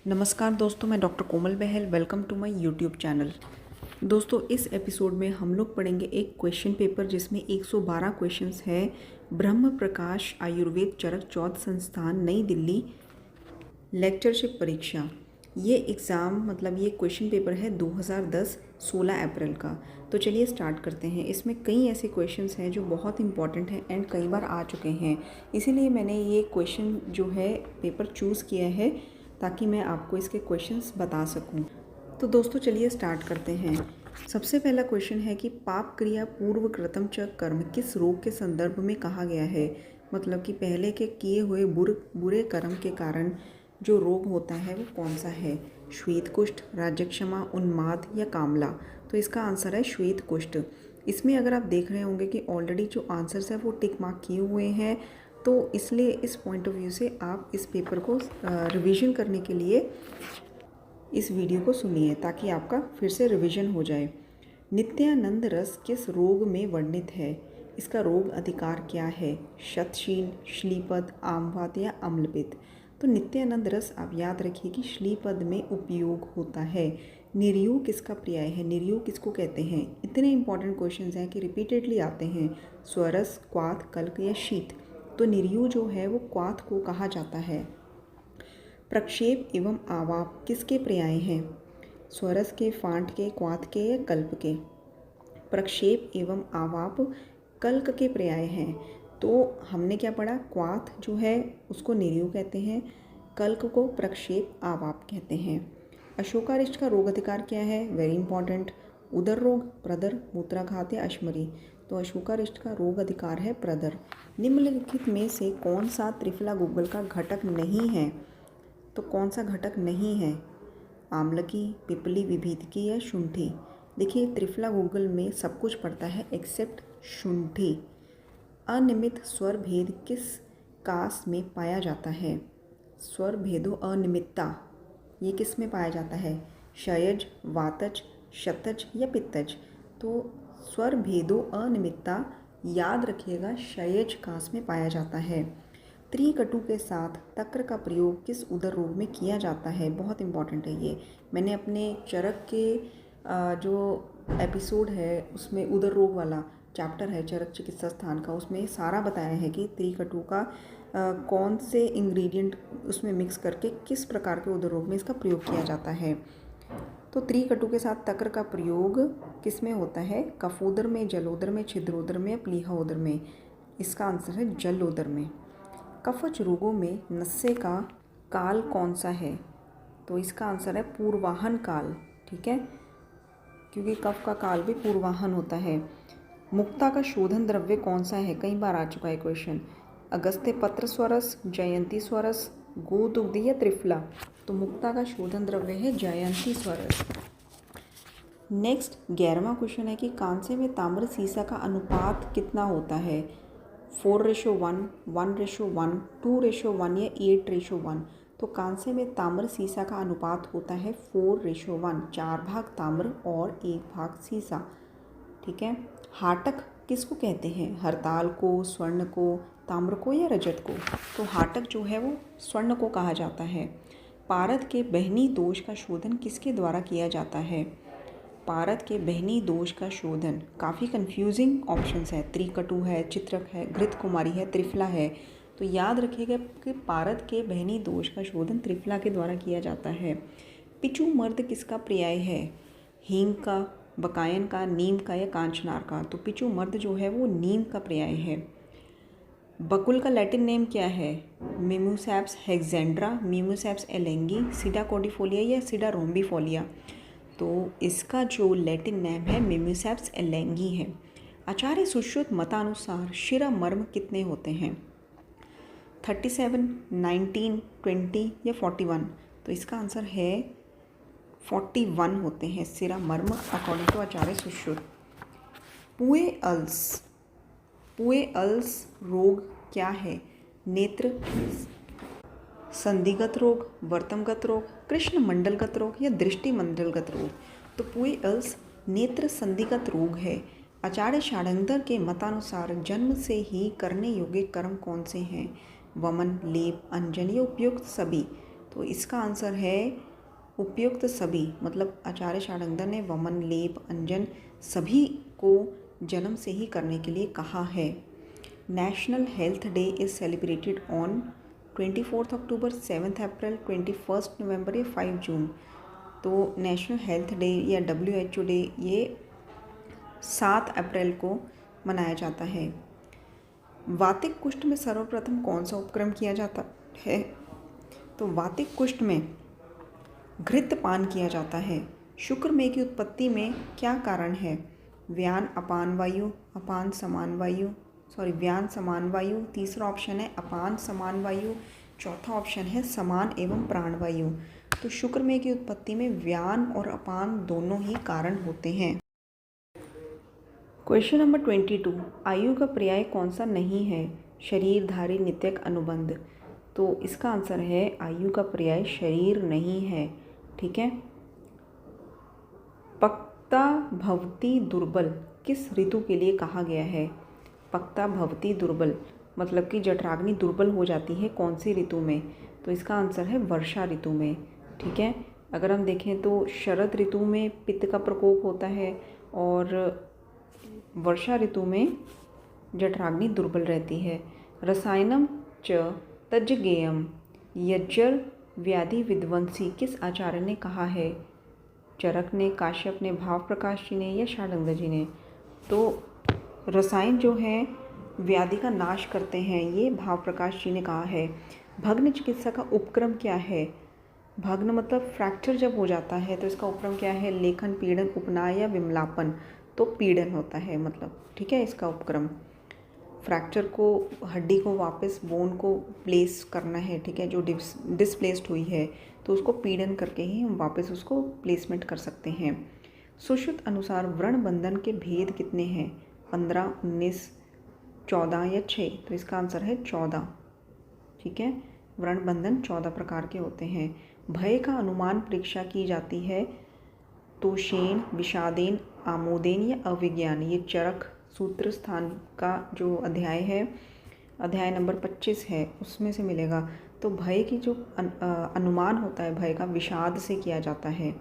नमस्कार दोस्तों, मैं doctor Komal Bahal. Welcome to my YouTube channel. दोस्तों, इस एपिसोड में हम लोग पढ़ेंगे एक क्वेश्चन पेपर जिसमें 112 क्वेश्चंस है। ब्रह्म प्रकाश आयुर्वेद चरक चौथ संस्थान, नई दिल्ली, लेक्चरशिप परीक्षा। ये ये क्वेश्चन पेपर है 2010 16 अप्रैल का। तो चलिए स्टार्ट करते हैं। इसमें कई ऐसे क्वेश्चंस हैं जो बहुत इंपॉर्टेंट हैं एंड कई बार आ चुके हैं, इसीलिए मैंने ये क्वेश्चन जो है पेपर चूज़ किया है ताकि मैं आपको इसके क्वेश्चंस बता सकूं। तो दोस्तों चलिए स्टार्ट करते हैं। सबसे पहला क्वेश्चन है कि पाप क्रिया पूर्व कृतम च कर्म किस रोग के संदर्भ में कहा गया है। मतलब कि पहले के किए हुए बुरे कर्म के कारण जो रोग होता है वो कौन सा है। श्वेत कुष्ठ, राज्यक्षमा, उन्माद या कामला। तो इसका आंसर है श्वेत कुष्ठ। इसमें अगर आप देख रहे होंगे कि ऑलरेडी जो आंसर्स है वो टिक मार्क किए हुए हैं, तो इसलिए इस पॉइंट ऑफ व्यू से आप इस पेपर को रिवीजन करने के लिए इस वीडियो को सुनिए ताकि आपका फिर से रिवीजन हो जाए। नित्यानंद रस किस रोग में वर्णित है। इसका रोग अधिकार क्या है। शतशील, श्लीपद, आमवात या अम्लपित्त। तो नित्यानंद रस आप याद रखिए कि श्लीपद में उपयोग होता है। निर्योग किसका पर्याय है। निर्योग किसको कहते हैं। इतने इंपॉर्टेंट क्वेश्चंस हैं कि रिपीटेडली आते हैं। स्वरस, क्वाथ, कल्क या शीत। तो निर्योग जो है वो क्वाथ को कहा जाता है। प्रक्षेप एवं आवाप किसके पर्याय हैं। स्वरस के, फांट के, क्वाथ के या कल्प के। प्रक्षेप एवं आवाप कल्क के पर्याय हैं। तो हमने क्या पढ़ा, क्वाथ जो है उसको निर्योग कहते हैं, कल्क को प्रक्षेप आवाप कहते हैं। अशोकारिष्ट का रोग अधिकार क्या है। Very important. उदर रोग, प्रदर, मूत्राघात या अश्मरी। तो अशोकारिष्ट का रोग अधिकार है प्रदर। निम्नलिखित में से कौन सा त्रिफला गूगल का घटक नहीं है। तो कौन सा घटक नहीं है। आम्लकी, पिपली, विभीतिकी या शुंठी। देखिए त्रिफला गूगल में सब कुछ पड़ता है एक्सेप्ट शुंठी। अनियमित स्वर भेद किस कास में पाया जाता है। स्वर भेदो अनियमितता ये किस में पाया जाता है। क्षयज, वातज, शतज या पित्तज। तो स्वर भेदो अनियमितता याद रखिएगा क्षयज कास में पाया जाता है। त्रिकटु के साथ तक्र का प्रयोग किस उदर रोग में किया जाता है। बहुत इंपॉर्टेंट है ये। मैंने अपने चरक के जो एपिसोड है उसमें उदर रोग वाला चैप्टर है चरक चिकित्सा स्थान का, उसमें सारा बताया है कि त्रिकटु का कौन से इंग्रेडिएंट उसमें मिक्स करके किस प्रकार के उदर रोग में इसका प्रयोग किया जाता है। तो त्रिकटु के साथ तक्र का प्रयोग किस में होता है। कफोदर में, जलोदर में, छिद्रोदर में या प्लीहाओदर में। इसका आंसर है जलोदर में। कफज रोगों में नस्से का काल कौन सा है। तो इसका आंसर है पूर्वाहन काल। ठीक है, क्योंकि कफ का काल भी पूर्वाहन होता है। मुक्ता का शोधन द्रव्य कौन सा है। कई बार आ चुका है क्वेश्चन। अगस्त्य पत्र स्वरस, जयंती स्वरस, गोदुग्ध या त्रिफला। तो मुक्ता का शोधन द्रव्य है जयंती स्वरस। नेक्स्ट 11वां क्वेश्चन है कि कांसे में ताम्र सीसा का अनुपात कितना होता है। 4:1, 1:1, 2:1 या 8:1। तो कांसे में ताम्र सीसा का अनुपात होता है 4:1। 4 भाग ताम्र और 1 भाग सीसा। ठीक है। हाटक किसको कहते हैं। हरताल को, स्वर्ण को, ताम्र को या रजत को। तो हाटक जो है वो स्वर्ण को कहा जाता है। पारद के बहनी दोष का शोधन किसके द्वारा किया जाता है। पारद के बहनी दोष का शोधन काफ़ी कंफ्यूजिंग ऑप्शंस है। त्रिकटु है, चित्रक है, घृत कुमारी है, त्रिफला है। तो याद रखिएगा कि पारद के बहनी दोष का शोधन त्रिफला के द्वारा किया जाता है। पिचू मर्द किसका पर्याय है। हींग का, बकायन का, नीम का या कांचनार का। तो पिचू मर्द जो है वो नीम का पर्याय है। बकुल का लैटिन नेम क्या है। मिमुसेप्स हेक्सेंड्रा, मिमुसेप्स एलेंगी, सीडा कोडिफोलिया या सीडा रोम्बिफोलिया। तो इसका जो लैटिन नेम है मिमुसेप्स एलेंगी है। आचार्य सुश्रुत मतानुसार शिरा मर्म कितने होते हैं। 37, 19, 20 या 41। तो इसका आंसर है 41 होते हैं सिरा मर्म अकॉर्डिंग टू आचार्य सुश्रुत। पुए अल्स रोग क्या है। नेत्र संधिगत रोग, वर्तमगत रोग, कृष्ण मंडलगत रोग या दृष्टि मंडलगत रोग। तो पुए अल्स नेत्र संधिगत रोग है। आचार्य षडांगर के मतानुसार जन्म से ही करने योग्य कर्म कौन से हैं। वमन, लेप, अंजन या उपयुक्त सभी। तो इसका आंसर है उपयुक्त सभी, मतलब आचार्य शार्ंगधर ने वमन, लेप, अंजन सभी को जन्म से ही करने के लिए कहा है। National health day is celebrated on 24 अक्टूबर, 7 अप्रैल, 21 नवंबर या 5 जून। तो नेशनल हेल्थ डे या WHO डे ये 7 अप्रैल को मनाया जाता है। वातिक कुष्ठ में सर्वप्रथम कौन सा उपक्रम किया जाता है? तो वातिक कुष्ठ में घृतपान किया जाता है। शुक्रमेह की उत्पत्ति में क्या कारण है? व्यान अपान वायु, अपान समान वायु, व्यान समान वायु। तीसरा ऑप्शन है अपान समान वायु। चौथा ऑप्शन है समान एवं प्राणवायु। तो शुक्रमेह की उत्पत्ति में व्यान और अपान दोनों ही कारण होते हैं। क्वेश्चन नंबर 22, आयु का पर्याय कौन सा नहीं है? शरीरधारी, नित्यक, अनुबंध। तो इसका आंसर है आयु का पर्याय शरीर नहीं है। ठीक है। पक्ता भवती दुर्बल किस ऋतु के लिए कहा गया है? पक्ता भवती दुर्बल मतलब कि जठराग्नि दुर्बल हो जाती है कौन सी ऋतु में? तो इसका आंसर है वर्षा ऋतु में। ठीक है। अगर हम देखें तो शरद ऋतु में पित्त का प्रकोप होता है और वर्षा ऋतु में जठराग्नि दुर्बल रहती है। रसायनम च तज्ज्ञेयम यज्जर व्याधि विध्वंसी किस आचार्य ने कहा है? चरक ने, काश्यप ने, भाव प्रकाश जी ने या शार्ंगधर जी ने? तो रसायन जो है व्याधि का नाश करते हैं, ये भाव प्रकाश जी ने कहा है। भग्न चिकित्सा का उपक्रम क्या है? भग्न मतलब फ्रैक्चर जब हो जाता है तो इसका उपक्रम क्या है? लेखन, पीड़न, उपनाय या विमलापन। तो पीड़न होता है मतलब। ठीक है। इसका उपक्रम फ्रैक्चर को, हड्डी को वापस बोन को प्लेस करना है। ठीक है। जो डिसप्लेस्ड हुई है तो उसको पीड़न करके ही हम वापस उसको प्लेसमेंट कर सकते हैं। सुश्रुत अनुसार व्रण बंधन के भेद कितने हैं? 15, 19, 14 या 6? तो इसका आंसर है 14। ठीक है। व्रण बंधन 14 प्रकार के होते हैं। भय का अनुमान परीक्षा की जाती है तोषेण, विषादेन, आमोदेन या अविज्ञान। ये चरक सूत्र स्थान का जो अध्याय है, अध्याय नंबर 25 है, उसमें से मिलेगा। तो भय की जो अनुमान होता है भय का विषाद से किया जाता है।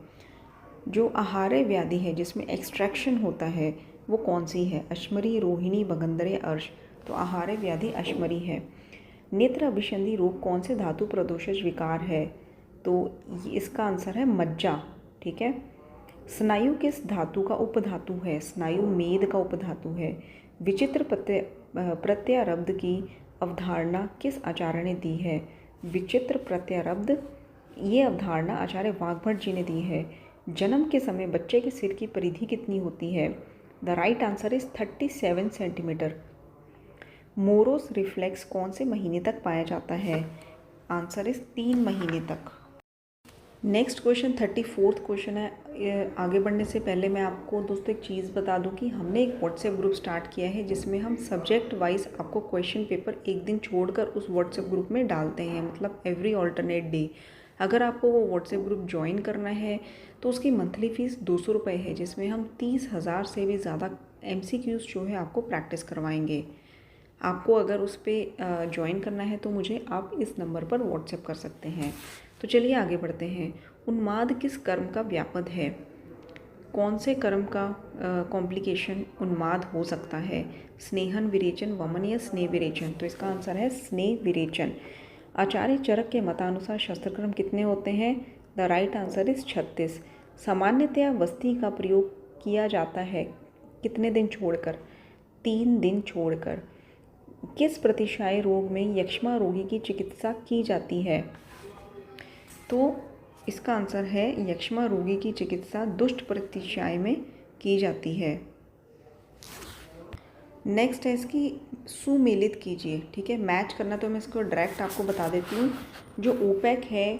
जो आहार्य व्याधि है जिसमें एक्सट्रैक्शन होता है वो कौन सी है? अश्मरी, रोहिणी, भगंदर या अर्श? तो आहार्य व्याधि अश्मरी है। नेत्र अभिसंधि रोग कौन से धातु प्रदोषज विकार है? तो इसका आंसर है मज्जा। ठीक है। स्नायु किस धातु का उपधातु है? स्नायु मेद का उपधातु है। विचित्र प्रत्यारब्ध की अवधारणा किस आचार्य ने दी है? विचित्र प्रत्यारब्ध ये अवधारणा आचार्य वाग्भट जी ने दी है। जन्म के समय बच्चे के सिर की परिधि कितनी होती है? The right answer is 37 centimetre. Morose reflex कौन से महीने तक पाया जाता है? आंसर इज 3 महीने तक। नेक्स्ट क्वेश्चन 34th क्वेश्चन है। आगे बढ़ने से पहले मैं आपको दोस्तों एक चीज़ बता दूं कि हमने एक व्हाट्सएप ग्रुप स्टार्ट किया है जिसमें हम सब्जेक्ट वाइज आपको क्वेश्चन पेपर एक दिन छोड़कर उस व्हाट्सएप ग्रुप में डालते हैं, मतलब एवरी ऑल्टरनेट डे। अगर आपको वो व्हाट्सएप ग्रुप ज्वाइन करना है तो उसकी मंथली फ़ीस 200 रुपये है, जिसमें हम 30,000 से भी ज़्यादा MCQs जो है आपको प्रैक्टिस करवाएंगे। आपको अगर उस पर ज्वाइन करना है तो मुझे आप इस नंबर पर व्हाट्सएप कर सकते हैं। तो चलिए आगे बढ़ते हैं। उन्माद किस कर्म का व्यापद है? कौन से कर्म का कॉम्प्लिकेशन उन्माद हो सकता है? स्नेहन, विरेचन, वमन या स्नेह विरेचन? तो इसका आंसर है स्नेह विरेचन। आचार्य चरक के मतानुसार शस्त्रक्रम कितने होते हैं? The right answer is 36। सामान्यतया वस्ती का प्रयोग किया जाता है कितने दिन छोड़कर? 3 दिन छोड़कर। किस प्रतिशायी रोग में यक्ष्मा रोगी की चिकित्सा की जाती है? तो इसका आंसर है यक्ष्मा रोगी की चिकित्सा दुष्ट प्रतिशाय में की जाती है। नेक्स्ट है इसकी सुमेलित कीजिए। ठीक है। मैच करना तो मैं इसको डायरेक्ट आपको बता देती हूँ। जो ओपेक है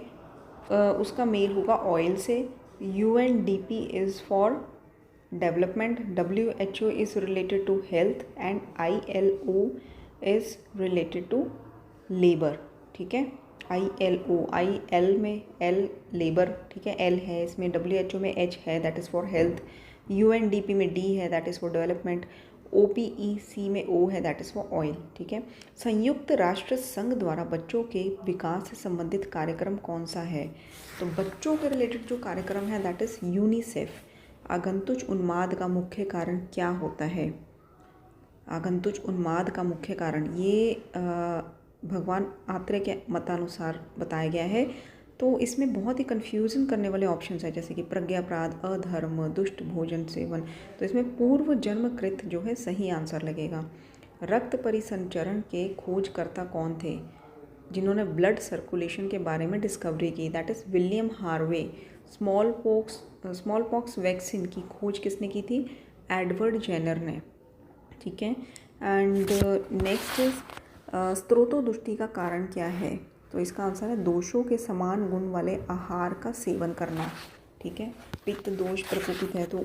उसका मेल होगा ऑयल से। UNDP is for development, WHO is related to health and ILO is related to labour. ठीक है। ILO, IL में L लेबर। ठीक है। L है इसमें, WHO में H है that is for health, UNDP में D है that is for development, OPEC में O है, दैट इज़ फॉर ऑयल, ठीक है। संयुक्त राष्ट्र संघ द्वारा बच्चों के विकास से संबंधित कार्यक्रम कौन सा है? तो बच्चों के रिलेटेड जो कार्यक्रम है दैट इज़ यूनिसेफ। आगंतुक उन्माद का मुख्य कारण क्या होता है? आगंतुक उन्माद का मुख्य कारण ये भगवान आत्रेय के मतानुसार बताया गया है। तो इसमें बहुत ही कन्फ्यूज़न करने वाले ऑप्शंस हैं, जैसे कि प्रज्ञापराध, अधर्म, दुष्ट भोजन सेवन। तो इसमें पूर्व जन्मकृत जो है सही आंसर लगेगा। रक्त परिसंचरण के खोजकर्ता कौन थे जिन्होंने ब्लड सर्कुलेशन के बारे में डिस्कवरी की? That is William Harvey. Small pox vaccine की खोज किसने की थी? एडवर्ड जेनर ने, ठीक है। एंड नेक्स्ट इज स्त्रोतोदुष्टि का कारण क्या है? तो इसका आंसर है दोषों के समान गुण वाले आहार का सेवन करना, ठीक है। पित्त दोष प्रकोपित है तो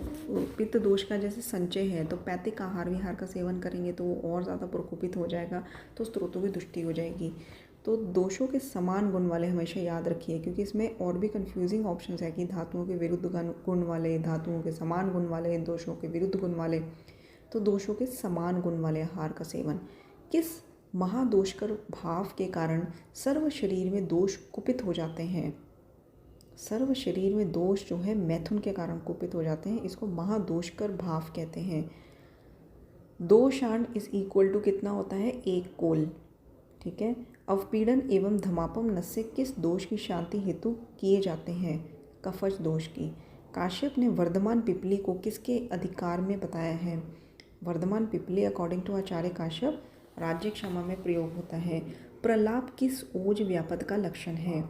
पित्त दोष का जैसे संचय है तो पैतिक आहार विहार का सेवन करेंगे तो और ज़्यादा प्रकोपित हो जाएगा, तो स्त्रोतों की दुष्टि हो जाएगी। तो दोषों के समान गुण वाले हमेशा याद रखिए, क्योंकि इसमें और भी कंफ्यूजिंग ऑप्शंस है कि धातुओं के विरुद्ध गुण वाले, धातुओं के समान गुण वाले, दोषों के विरुद्ध गुण वाले। तो दोषों के समान गुण वाले आहार का सेवन। किस महादोषकर भाव के कारण सर्व शरीर में दोष कुपित हो जाते हैं? सर्व शरीर में दोष जो है मैथुन के कारण कुपित हो जाते हैं, इसको महादोषकर भाव कहते हैं। 2 शांड इज इक्वल टू कितना होता है? 1 कोल, ठीक है। अवपीड़न एवं धमापम नस्य किस दोष की शांति हेतु किए जाते हैं? कफज दोष की। काश्यप ने वर्धमान पिपली को किसके अधिकार में बताया है? वर्धमान पिपली अकॉर्डिंग टू आचार्य काश्यप राज्य क्षमा में प्रयोग होता है। प्रलाप किस ओज व्यापद का लक्षण है?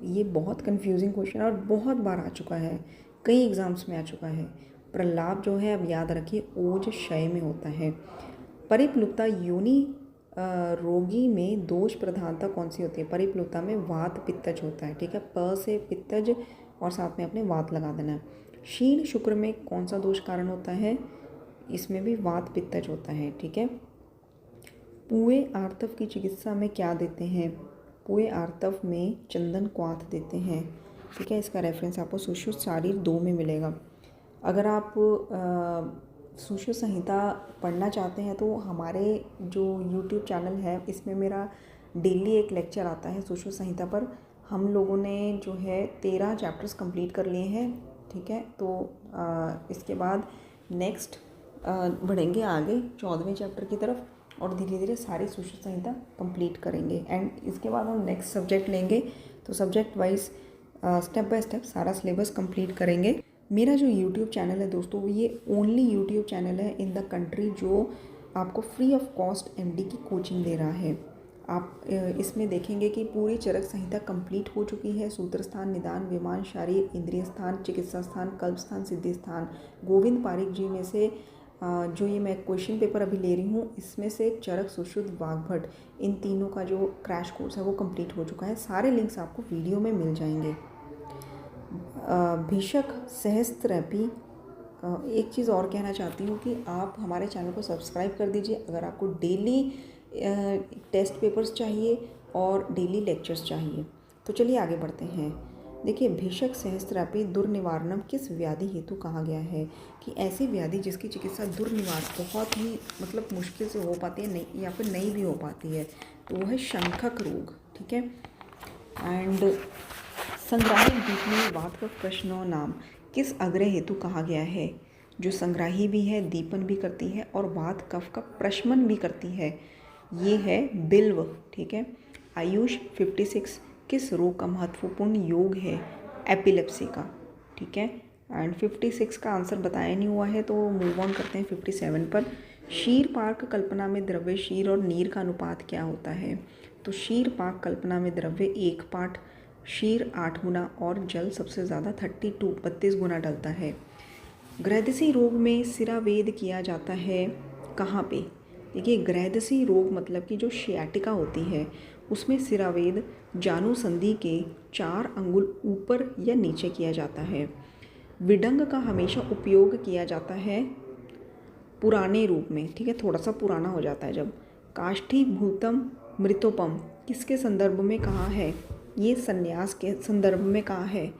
ये बहुत कंफ्यूजिंग क्वेश्चन और बहुत बार आ चुका है, कई एग्जाम्स में आ चुका है। प्रलाप जो है अब याद रखिए ओज क्षय में होता है। परिप्लुप्ता योनि रोगी में दोष प्रधानता कौन सी होती है? परिप्लुप्ता में वात पित्तज होता है, ठीक है। प से पित्तज और साथ में अपने वात लगा देना है। क्षीण शुक्र में कौन सा दोष कारण होता है? इसमें भी वात पित्तज होता है, ठीक है। पुए आर्तव की चिकित्सा में क्या देते हैं? पुए आर्तव में चंदन क्वाथ देते हैं, ठीक है। इसका रेफरेंस आपको सुश्रुत शारीर 2 में मिलेगा। अगर आप सुश्रुत संहिता पढ़ना चाहते हैं तो हमारे जो YouTube चैनल है इसमें मेरा डेली एक लेक्चर आता है सुश्रुत संहिता पर। हम लोगों ने जो है 13 चैप्टर्स कंप्लीट कर लिए हैं, ठीक है। तो इसके बाद नेक्स्ट बढ़ेंगे आगे 14वें चैप्टर की तरफ और धीरे धीरे सारी सुश्रुत संहिता कंप्लीट करेंगे। एंड इसके बाद हम नेक्स्ट सब्जेक्ट लेंगे, तो subject wise step by step सारा सिलेबस कंप्लीट करेंगे। मेरा जो यूट्यूब चैनल है दोस्तों, ये ओनली यूट्यूब चैनल है इन द कंट्री जो आपको फ्री ऑफ कॉस्ट MD की कोचिंग दे रहा है। आप इसमें देखेंगे कि पूरी चरक संहिता कंप्लीट हो चुकी है। सूत्र स्थान, निदान, विमान, शारीर, इंद्रिय स्थान, चिकित्सा स्थान, कल्प स्थान, सिद्धि स्थान। गोविंद पारिक जी में से जो ये मैं क्वेश्चन पेपर अभी ले रही हूँ इसमें से चरक, सुश्रुत, वाग्भट, इन तीनों का जो क्रैश कोर्स है वो कंप्लीट हो चुका है। सारे लिंक्स आपको वीडियो में मिल जाएंगे। भीषक सहस्त्रैपी। एक चीज़ और कहना चाहती हूँ कि आप हमारे चैनल को सब्सक्राइब कर दीजिए अगर आपको डेली टेस्ट पेपर्स चाहिए और डेली लेक्चर्स चाहिए। तो चलिए आगे बढ़ते हैं। देखिए, भीषक सहस्त्रैपी दुर्निवारणम किस व्याधि हेतु कहा गया है? कि ऐसी व्याधि जिसकी चिकित्सा दुर्निवार बहुत ही मतलब मुश्किल से हो पाती है, नहीं या फिर नहीं भी हो पाती है, तो वो है शंखक रोग, ठीक है। एंड संग्राही द्वीप में वात का प्रश्नो नाम किस अग्रह हेतु कहा गया है? जो संग्राही भी है, दीपन भी करती है और वात कफ का प्रशमन भी करती है, ये है बिल्व, ठीक है। आयुष 56 किस रोग का महत्वपूर्ण योग है? एपिलेप्सी का, ठीक है। एंड 56 का आंसर बताया नहीं हुआ है तो मूव ऑन करते हैं 57 पर। क्षीर पाक कल्पना में द्रव्य, क्षीर और नीर का अनुपात क्या होता है? तो क्षीर पाक कल्पना में द्रव्य 1 पाठ, क्षीर 8 गुना और जल सबसे ज़्यादा 32 गुना डलता है। ग्रैदसी रोग में सिरावेद किया जाता है कहाँ पे? देखिए, ग्रैदसी रोग मतलब कि जो शियाटिका होती है उसमें सिरावेद जानु संधि के 4 अंगुल ऊपर या नीचे किया जाता है। विडंग का हमेशा उपयोग किया जाता है पुराने रूप में, ठीक है, थोड़ा सा पुराना हो जाता है जब। काष्ठी भूतम मृतोपम किसके संदर्भ में कहा है? ये संन्यास के संदर्भ में कहा है।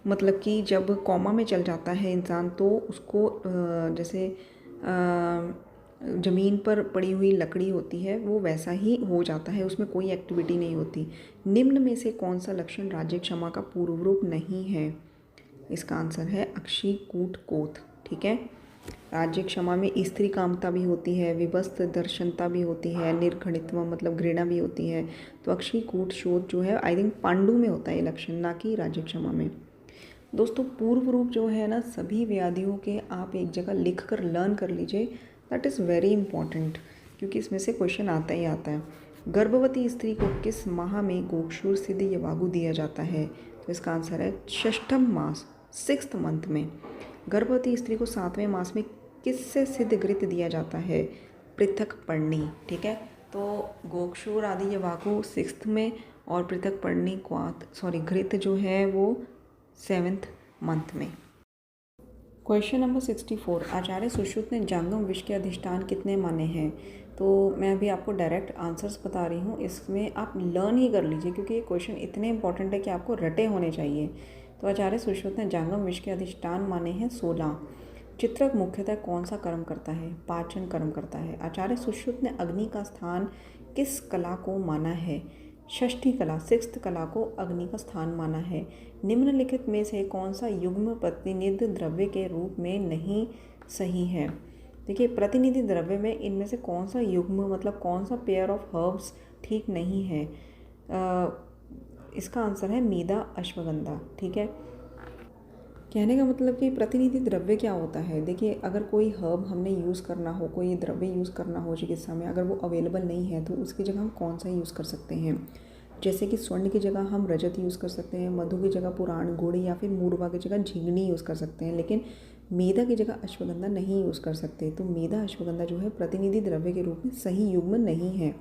मतलब कि जब कॉमा में चल जाता है इंसान तो उसको जैसे ज़मीन पर पड़ी हुई लकड़ी होती है वो वैसा ही हो जाता है, उसमें कोई एक्टिविटी नहीं होती। निम्न में से कौन सा लक्षण राज्य क्षमा का पूर्व रूप नहीं है? इसका आंसर है अक्षी कूट कोथ। ठीक है, राज्य क्षमा में स्त्री कामता भी होती है, विवस्त दर्शनता भी होती है, निर्घृणित्व मतलब घृणा भी होती है। तो अक्षी कूट शोध जो है आई थिंक पांडु में होता है ये लक्षण, ना कि राज्य क्षमा में। दोस्तों पूर्व रूप जो है ना सभी व्याधियों के आप एक जगह लिख कर लर्न कर लीजिए, दैट इज़ वेरी इंपॉर्टेंट, क्योंकि इसमें से क्वेश्चन आता ही आता है। गर्भवती स्त्री को किस माह में गोक्षूर सिद्ध यवागु दिया जाता है? तो इसका आंसर है षष्ठम मास, 6th मंथ में। गर्भवती स्त्री को 7वें मास में किससे सिद्ध घृत दिया जाता है? पृथक पर्णी। ठीक है, तो गोक्षूर आदि यवागु 6th में और पृथक पर्णी घृत जो है वो 7th मंथ में। क्वेश्चन नंबर 64, आचार्य सुश्रुत ने जांगम विष के अधिष्ठान कितने माने हैं? तो मैं अभी आपको डायरेक्ट आंसर्स बता रही हूँ, इसमें आप लर्न ही कर लीजिए क्योंकि ये क्वेश्चन इतने इंपॉर्टेंट है कि आपको रटे होने चाहिए। तो आचार्य सुश्रुत ने जांगम विष के अधिष्ठान माने हैं 16। चित्रक मुख्यतः कौन सा कर्म करता है? पाचन कर्म करता है। आचार्य सुश्रुत ने अग्नि का स्थान किस कला को माना है? षष्ठी कला, 6th कला को अग्नि का स्थान माना है। निम्नलिखित में से कौन सा युग्म प्रतिनिधि द्रव्य के रूप में नहीं सही है? देखिए, प्रतिनिधि द्रव्य में इनमें से कौन सा युग्म मतलब कौन सा पेयर ऑफ हर्ब्स ठीक नहीं है? इसका आंसर है मीदा अश्वगंधा। ठीक है, कहने का मतलब कि प्रतिनिधि द्रव्य क्या होता है। देखिए, अगर कोई हर्ब हमने यूज़ करना हो, कोई द्रव्य यूज़ करना हो चिकित्सा में, अगर वो अवेलेबल नहीं है तो उसकी जगह हम कौन सा यूज़ कर सकते हैं? जैसे कि स्वर्ण की जगह हम रजत यूज़ कर सकते हैं, मधु की जगह पुराण गुड़ या फिर मूर्वा की जगह झिंगनी यूज़ कर सकते हैं, लेकिन मेदा की जगह अश्वगंधा नहीं यूज़ कर सकते। तो मेदा अश्वगंधा जो है प्रतिनिधि द्रव्य के रूप में सही युग्म नहीं है।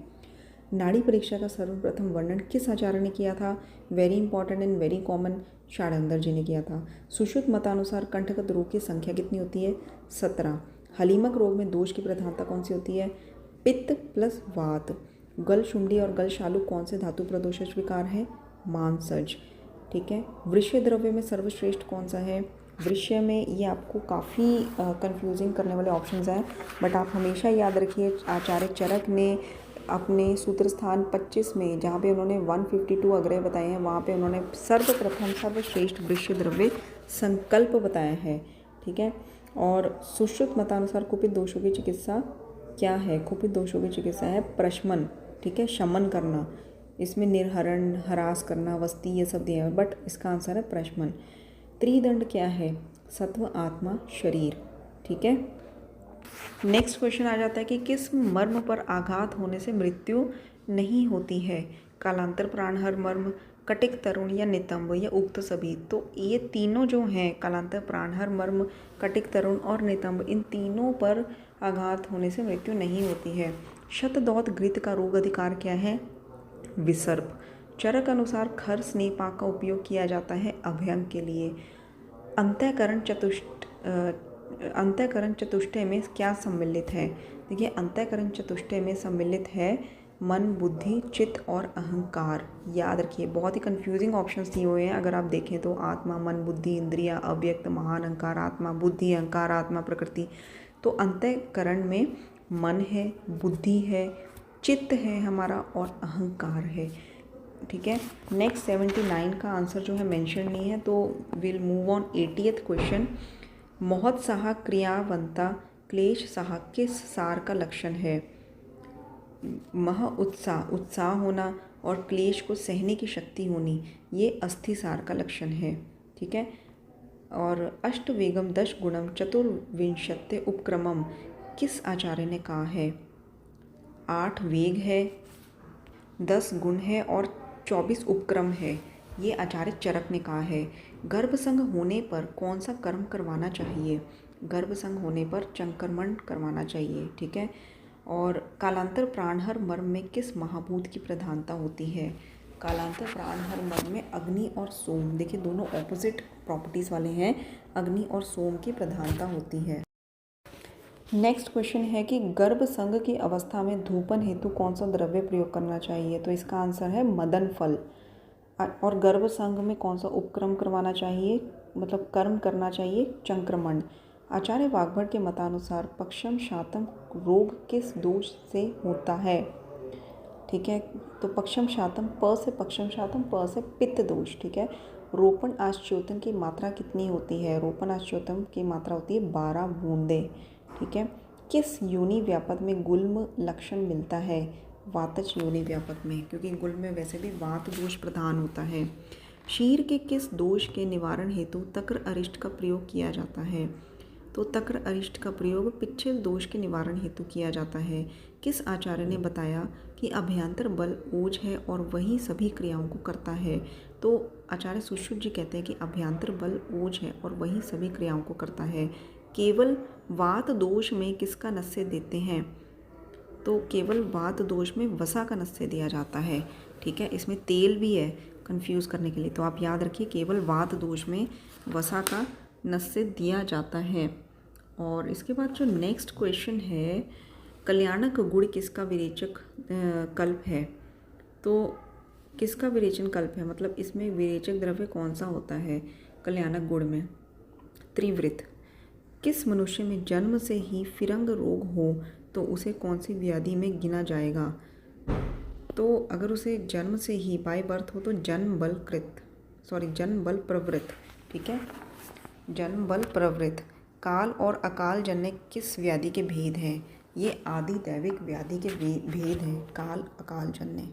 नाड़ी परीक्षा का सर्वप्रथम वर्णन किस आचार्य ने किया था? Very important and very common, Sharangar ji ने किया था। सुश्रुत मतानुसार कंठगत रोग की संख्या कितनी होती है? 17। हलीमक रोग में दोष की प्रधानता कौन सी होती है? पित्त प्लस वात। गलशुंडी और गलशालू कौन से धातु प्रदोषज विकार है? मांसज। ठीक है, वृष्य द्रव्य में सर्वश्रेष्ठ कौन सा है? वृष्य में ये आपको काफ़ी कंफ्यूजिंग करने वाले ऑप्शंस हैं, बट आप हमेशा याद रखिए आचार्य चरक ने अपने सूत्र स्थान 25 में, जहाँ पे उन्होंने 152 अग्रह बताए हैं, वहाँ पे उन्होंने सर्वप्रथम सर्वश्रेष्ठ वृष्य द्रव्य संकल्प बताया है। ठीक है, और सुश्रुत मतानुसार कुपित दोषों की चिकित्सा क्या है? कुपित दोषों की चिकित्सा है प्रशमन। ठीक है, शमन करना, इसमें निर्हरण, हरास करना, वस्ती, ये सब दिया है, बट इसका आंसर है प्रशमन। त्रिदंड क्या है? सत्व, आत्मा, शरीर। ठीक है, नेक्स्ट क्वेश्चन आ जाता है कि किस मर्म पर आघात होने से मृत्यु नहीं होती है? कालांतर, प्राणहर मर्म, कटिक तरुण या नितंब या उक्त सभी? तो ये तीनों जो हैं, कालांतर, प्राणहर मर्म, कटिक तरुण और नितंब, इन तीनों पर आघात होने से मृत्यु नहीं होती है। शतदौत घृत का रोग अधिकार क्या है? विसर्प। चरक अनुसार खर स्नेपाक का उपयोग किया जाता है अभ्यंग के लिए। अंतःकरण चतुष्टय में क्या सम्मिलित है? देखिए, अंतःकरण चतुष्टय में सम्मिलित है मन, बुद्धि, चित्त और अहंकार। याद रखिए, बहुत ही कंफ्यूजिंग ऑप्शंस दिए हुए हैं। अगर आप देखें तो आत्मा, मन, बुद्धि, इंद्रिया, अव्यक्त, महान, अहंकार, आत्मा, बुद्धि, अहंकार, आत्मा, प्रकृति। तो अंतःकरण में मन है, बुद्धि है, चित्त है हमारा और अहंकार है। ठीक है, नेक्स्ट 79 का आंसर जो है मेंशन नहीं है, तो will move on 80th question. महोत्साह क्रियावंता क्लेश साह किस सार का लक्षण है? मह उत्साह, उत्साह होना, और क्लेश को सहने की शक्ति होनी, ये अस्थि सार का लक्षण है। ठीक है, और अष्टवेगम 10 गुणम चतुर्विंशत्य उपक्रमम किस आचार्य ने कहा है? 8 वेग है, 10 गुण है और 24 उपक्रम है, ये आचार्य चरक ने कहा है। गर्भसंग होने पर कौन सा कर्म करवाना चाहिए? गर्भसंग होने पर चंक्रमण करवाना चाहिए। ठीक है, और कालांतर प्राणहर मर्म में किस महाभूत की प्रधानता होती है? कालांतर प्राणहर मर्म में अग्नि और सोम, देखिए दोनों ऑपोजिट प्रॉपर्टीज़ वाले हैं, अग्नि और सोम की प्रधानता होती है। नेक्स्ट क्वेश्चन है कि गर्भ संघ की अवस्था में धूपन हेतु कौन सा द्रव्य प्रयोग करना चाहिए? तो इसका आंसर है मदन फल। और गर्भ संघ में कौन सा उपक्रम करवाना चाहिए, मतलब कर्म करना चाहिए? चंक्रमण। आचार्य वाग्भट के मतानुसार पक्षम शातम रोग किस दोष से होता है? ठीक है, तो पक्षम शातम, प से पक्षम शातम, प से पित्त दोष। ठीक है, रोपण आश्चोतन की मात्रा कितनी होती है? रोपण आश्चोतन की मात्रा होती है 12 बूंदे। ठीक है, किस योनि व्यापक में गुल्म लक्षण मिलता है? वातज योनि व्यापक में, क्योंकि गुल्म में वैसे भी वात दोष प्रधान होता है। शीर के किस दोष के निवारण हेतु तक्र अरिष्ट का प्रयोग किया जाता है? तो तक्र अरिष्ट का प्रयोग पिच्छल दोष के निवारण हेतु किया जाता है। किस आचार्य ने बताया कि अभ्यंतर बल ओज है और वही सभी क्रियाओं को करता है? तो आचार्य सुश्रुत जी कहते हैं कि अभ्यंतर बल ओज है और वही सभी क्रियाओं को करता है। केवल वात दोष में किसका नस्य देते हैं? तो केवल वात दोष में वसा का नस्य दिया जाता है। ठीक है, इसमें तेल भी है कंफ्यूज करने के लिए, तो आप याद रखिए केवल वात दोष में वसा का नस्य दिया जाता है। और इसके बाद जो नेक्स्ट क्वेश्चन है, कल्याणक गुण किसका विरेचक कल्प है? तो किसका विरेचन कल्प है, मतलब इसमें विरेचक द्रव्य कौन सा होता है कल्याणक गुण में? त्रिवृत। किस मनुष्य में जन्म से ही फिरंग रोग हो तो उसे कौन सी व्याधि में गिना जाएगा? तो अगर उसे जन्म से ही बाय बर्थ हो तो जन्म बल प्रवृत्त। ठीक है, जन्म बल प्रवृत्त। काल और अकाल जन्य किस व्याधि के भेद हैं? ये आदि दैविक व्याधि के भेद हैं, काल अकाल जन्य।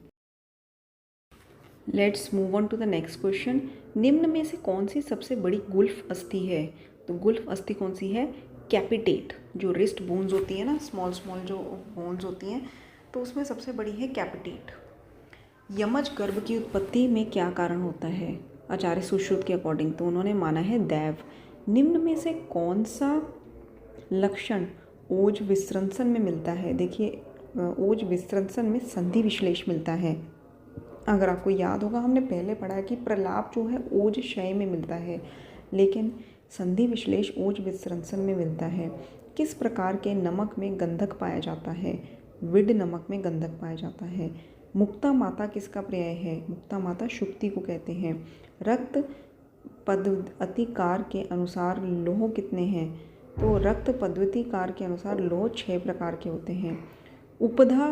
Let's move on to the next question. निम्न में से कौन सी सबसे बड़ी गुल्फ अस्थि है? तो गुल्फ अस्थि कौन सी है? कैपिटेट। जो रिस्ट बोन्स होती है ना, स्मॉल स्मॉल जो बोन्स होती हैं, तो उसमें सबसे बड़ी है कैपिटेट। यमज गर्भ की उत्पत्ति में क्या कारण होता है? आचार्य सुश्रुत के अकॉर्डिंग तो उन्होंने माना है दैव। निम्न में से कौन सा लक्षण ओज विसृंसन में मिलता है? देखिए, ओज विसृंसन में संधि विश्लेष मिलता है। अगर आपको याद होगा, हमने पहले पढ़ा है कि प्रलाप जो है ओज क्षय में मिलता है, लेकिन संधि विश्लेष ओज विसृंसन में मिलता है। किस प्रकार के नमक में गंधक पाया जाता है? विड नमक में गंधक पाया जाता है। मुक्ता माता किसका पर्याय है? मुक्ता माता शुक्ति को कहते हैं। रक्त पद्धतिकार के अनुसार लोह कितने हैं? तो रक्त पद्धतिकार के अनुसार लोह 6 प्रकार के होते हैं। उपधा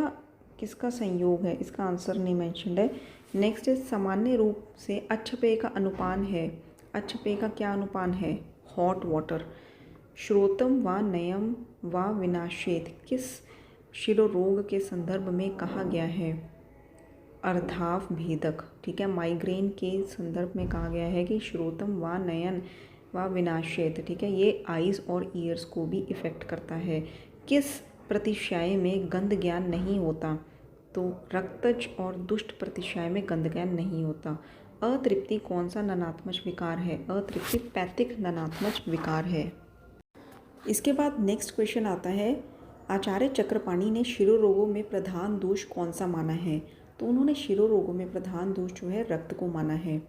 किसका संयोग है? इसका आंसर नहीं मेंशन्ड है। नेक्स्ट है, सामान्य रूप से अच्छपेय का अनुपान है। अच्छपेय का क्या अनुपान है? Hot water. श्रोतम व नयम व विनाशेत किस शिरोरोग के संदर्भ में कहा गया है? अर्धाव भेदक। ठीक है, माइग्रेन के संदर्भ में कहा गया है कि श्रोतम व नयन व विनाशेत। ठीक है, ये आइज़ और ईयर्स को भी इफ़ेक्ट करता है। किस प्रतिशय में गंध ज्ञान नहीं होता? तो रक्तज और दुष्ट प्रतिशय में गंध ज्ञान नहीं होता। अतृप्ति कौन सा ननात्मक विकार है? अतृप्ति पैतिक ननात्मक विकार है। इसके बाद नेक्स्ट क्वेश्चन आता है, आचार्य चक्रपाणी ने शिरोरोगों में प्रधान दोष कौन सा माना है? तो उन्होंने शिरोरोगों में प्रधान दोष जो है रक्त को माना है।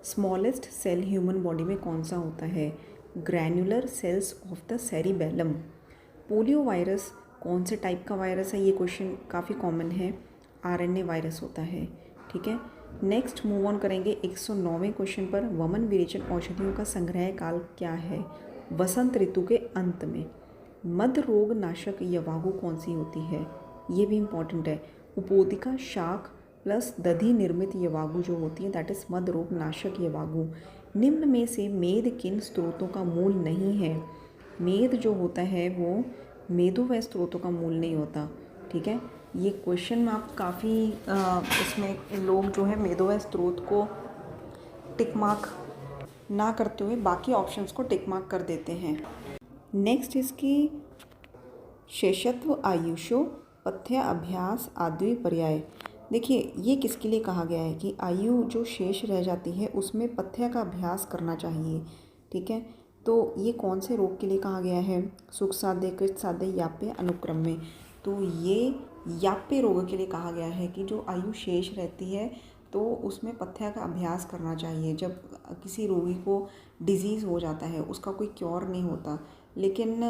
स्मॉलेस्ट सेल ह्यूमन बॉडी में कौन सा होता है? Granular cells of the cerebellum. Polio virus कौन से टाइप का वायरस है? ये क्वेश्चन काफ़ी कॉमन है, आरएनए वायरस होता है। ठीक है, नेक्स्ट मूव ऑन करेंगे 109वें क्वेश्चन पर। वमन विरेचन औषधियों का संग्रह काल क्या है? वसंत ऋतु के अंत में। मध रोग नाशक यवागु कौन सी होती है? ये भी इम्पॉर्टेंट है। उपोदिका शाक प्लस दधि निर्मित यवागु जो होती है, दैट इज मध रोग नाशक यवागु। निम्न में से मेद किन स्रोतों का मूल नहीं है? मेद जो होता है वो मेदोवय स्रोतों का मूल नहीं होता। ठीक है, ये क्वेश्चन में आप काफ़ी इसमें लोग जो है मेदोवय स्रोत को टिक मार्क ना करते हुए बाकी ऑप्शंस को टिक मार्क कर देते हैं। नेक्स्ट इसकी शेषत्व आयुषो पथ्य अभ्यास आदि पर्याय। देखिए, ये किसके लिए कहा गया है कि आयु जो शेष रह जाती है उसमें पथ्य का अभ्यास करना चाहिए। ठीक है, तो ये कौन से रोग के लिए कहा गया है? सुख साध्य, कृत साध्य, याप्य अनुक्रम में। तो ये याप्य रोग के लिए कहा गया है कि जो आयु शेष रहती है तो उसमें पथ्य का अभ्यास करना चाहिए। जब किसी रोगी को डिजीज़ हो जाता है, उसका कोई क्योर नहीं होता, लेकिन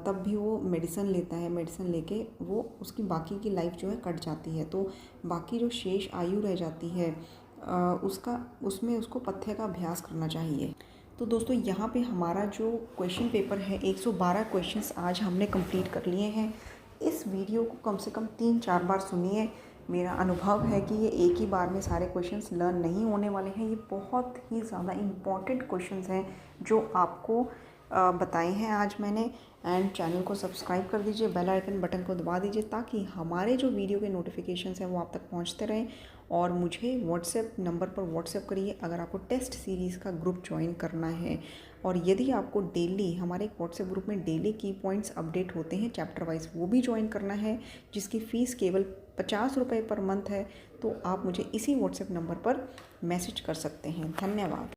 तब भी वो मेडिसिन लेता है, मेडिसिन लेके वो उसकी बाकी की लाइफ जो है कट जाती है, तो बाकी जो शेष आयु रह जाती है उसमें उसको पथ्य का अभ्यास करना चाहिए। तो दोस्तों यहाँ पे हमारा जो क्वेश्चन पेपर है 112 क्वेश्चंस आज हमने कंप्लीट कर लिए हैं। इस वीडियो को कम से कम 3-4 बार सुनिए। मेरा अनुभव है कि ये एक ही बार में सारे क्वेश्चंस लर्न नहीं होने वाले हैं। ये बहुत ही ज़्यादा इम्पॉर्टेंट क्वेश्चंस हैं जो आपको बताए हैं आज मैंने। एंड चैनल को सब्सक्राइब कर दीजिए, बेल आइकन बटन को दबा दीजिए ताकि हमारे जो वीडियो के नोटिफिकेशंस हैं वो आप तक पहुंचते रहें। और मुझे व्हाट्सएप नंबर पर व्हाट्सएप करिए अगर आपको टेस्ट सीरीज़ का ग्रुप ज्वाइन करना है। और यदि आपको डेली हमारे व्हाट्सएप ग्रुप में डेली की पॉइंट्स अपडेट होते हैं चैप्टर वाइज, वो भी ज्वाइन करना है, जिसकी फ़ीस केवल 50 रुपये पर मंथ है, तो आप मुझे इसी व्हाट्सएप नंबर पर मैसेज कर सकते हैं। धन्यवाद।